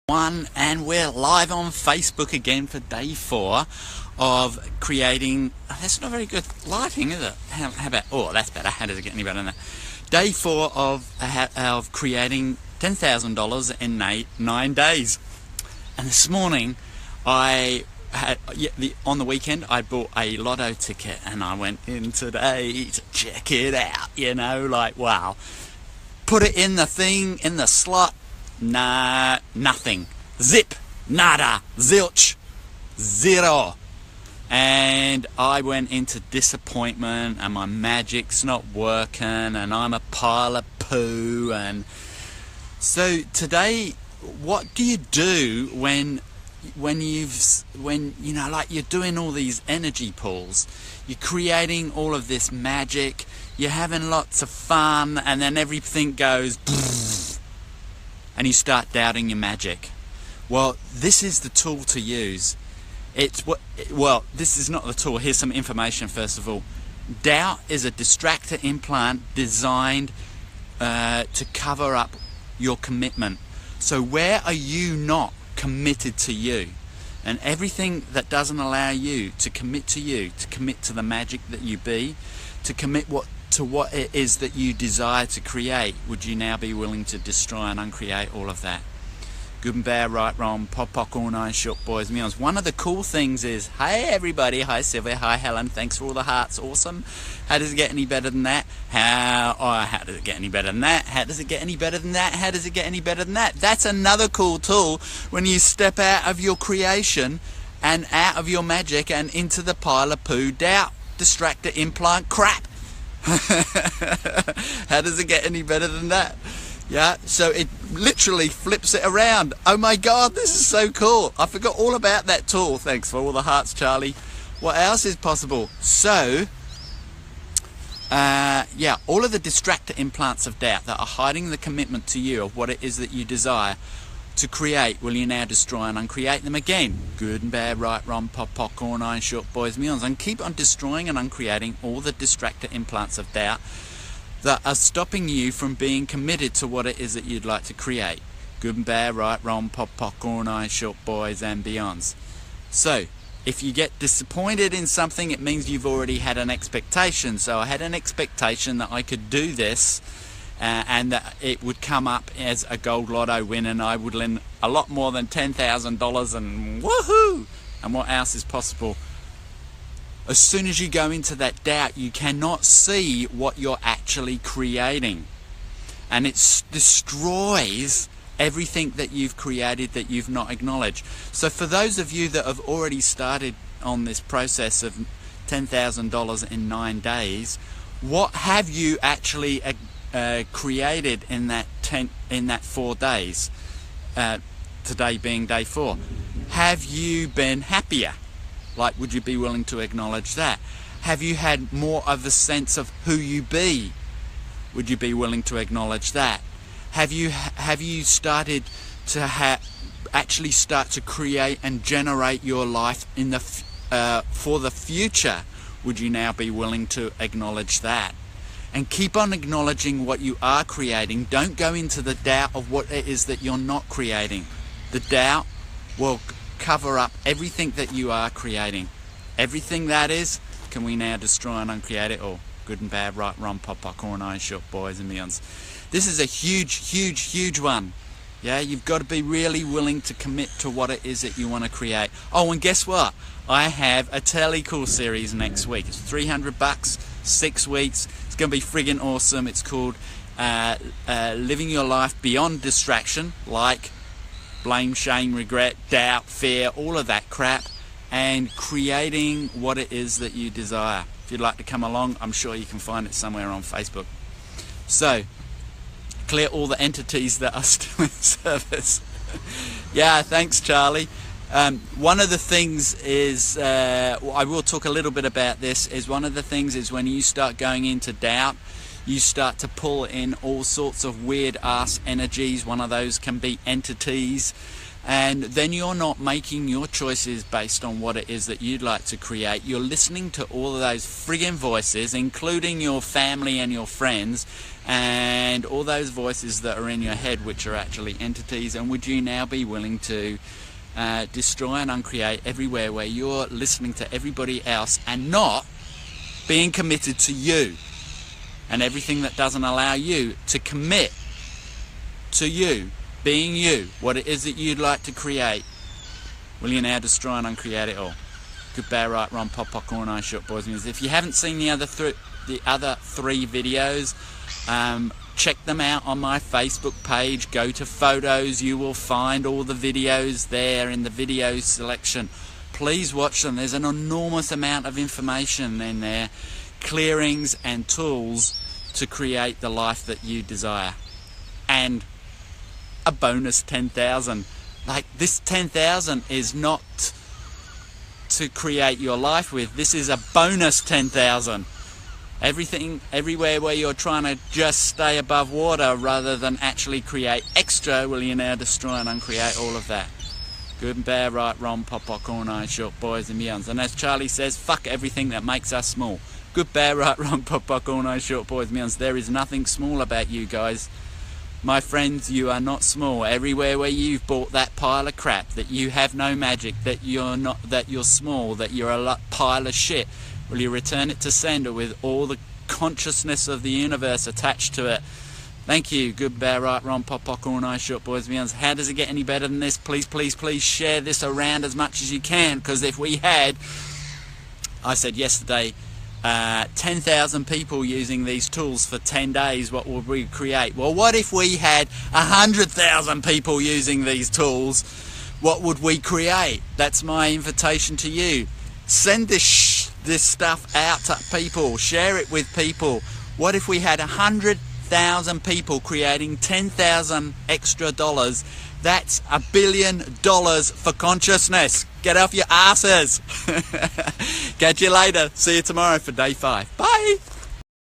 One, and we're live on Facebook again for day 4 of creating. That's not very good lighting, is it? How about? Oh, that's better. How does it get any better than that? Day 4 of creating $10,000 in 9 days. And this morning, on the weekend, I bought a lotto ticket, and I went in today to check it out. Like wow. Put it in the thing in the slot. Nah, nothing. Zip, nada, zilch, zero. And I went into disappointment, and my magic's not working, and I'm a pile of poo. And so today, what do you do when you're doing all these energy pulls, you're creating all of this magic, you're having lots of fun, and then everything goes and you start doubting your magic? Well, this is the tool to use. This is not the tool. Here's some information first of all. Doubt is a distractor implant designed to cover up your commitment. So where are you not committed to you? And everything that doesn't allow you, to commit to the magic that you be, to commit to what it is that you desire to create, would you now be willing to destroy and uncreate all of that? Good and bad, right, wrong, pop, pock, all nine, short, boys, meals. One of the cool things is, hey everybody, hi Sylvia, hi Helen, thanks for all the hearts, awesome. How does it get any better than that? How does it get any better than that? How does it get any better than that? How does it get any better than that? That's another cool tool when you step out of your creation and out of your magic and into the pile of poo doubt, distractor implant crap. How does it get any better than that? Yeah, so it literally flips it around. Oh my god, this is so cool. I forgot all about that tool. Thanks for all the hearts, Charlie. What else is possible? So all of the distractor implants of doubt that are hiding the commitment to you of what it is that you desire to create, will you now destroy and uncreate them again? Good and bad, right, wrong, pop, pock, all nine, short, boys, meals. And keep on destroying and uncreating all the distractor implants of doubt that are stopping you from being committed to what it is that you'd like to create. Good and bad, right, wrong, pop, pock, all nine, short, boys, and beyonds. So if you get disappointed in something, it means you've already had an expectation. So I had an expectation that I could do this, and that it would come up as a gold lotto win, and I would win a lot more than $10,000, and woohoo! And what else is possible? As soon as you go into that doubt, you cannot see what you're actually creating, and it destroys everything that you've created that you've not acknowledged. So for those of you that have already started on this process of $10,000 in 9 days, what have you actually created in that 4 days, today being day 4? Have you been happier? Like, would you be willing to acknowledge that? Have you had more of a sense of who you be? Would you be willing to acknowledge that? Have you started to actually start to create and generate your life in the for the future? Would you now be willing to acknowledge that? And keep on acknowledging what you are creating. Don't go into the doubt of what it is that you're not creating. The doubt will cover up everything that you are creating. Everything that is, can we now destroy and uncreate it all? Good and bad, right, wrong, pop, pock, all nine, short, boys and beyonds. This is a huge one. Yeah, you've got to be really willing to commit to what it is that you want to create. Oh, and guess what? I have a Telecool series next week. It's $300, 6 weeks. It's going to be friggin' awesome. It's called Living Your Life Beyond Distraction, like blame, shame, regret, doubt, fear, all of that crap, and creating what it is that you desire. If you'd like to come along, I'm sure you can find it somewhere on Facebook. So, clear all the entities that are still in service. Yeah, thanks, Charlie. One of the things is, I will talk a little bit about this, is one of the things is when you start going into doubt, you start to pull in all sorts of weird ass energies. One of those can be entities And then you're not making your choices based on what it is that you'd like to create. You're listening to all of those friggin' voices, including your family and your friends, and all those voices that are in your head, which are actually entities. And would you now be willing to destroy and uncreate everywhere where you're listening to everybody else and not being committed to you, and everything that doesn't allow you to commit to you, being you, what it is that you'd like to create? Will you now destroy and uncreate it all? Good, bad, right, wrong, pop, popcorn, ice, short, boys, music. If you haven't seen the other three videos, check them out on my Facebook page. Go to photos, you will find all the videos there in the video selection. Please watch them. There's an enormous amount of information in there, clearings and tools to create the life that you desire. And a bonus 10,000. Like, this 10,000 is not to create your life with. This is a bonus 10,000. Everything, everywhere where you're trying to just stay above water rather than actually create extra, will you now destroy and uncreate all of that? Good and bad, right, wrong, pop, popcorn, ice, short, boys and beyonds. And as Charlie says, fuck everything that makes us small. Good, bad, right, wrong, pop, popcorn, ice, short, boys and beyonds. There is nothing small about you guys. My friends, you are not small. Everywhere where you've bought that pile of crap, that you have no magic, that you're not, that you're small, that you're a pile of shit, will you return it to sender with all the consciousness of the universe attached to it? Thank you. Good, bad, right, wrong, pop, popcorn, ice, short, boys, beyonds. How does it get any better than this? Please, please, please share this around as much as you can, because if we had, I said yesterday, 10,000 people using these tools for 10 days, what would we create? Well, what if we had 100,000 people using these tools? What would we create? That's my invitation to you. Send this stuff out to people. Share it with people. What if we had 100,000 people creating 10,000 extra dollars? That's $1 billion for consciousness. Get off your asses. Catch you later. See you tomorrow for day 5. Bye.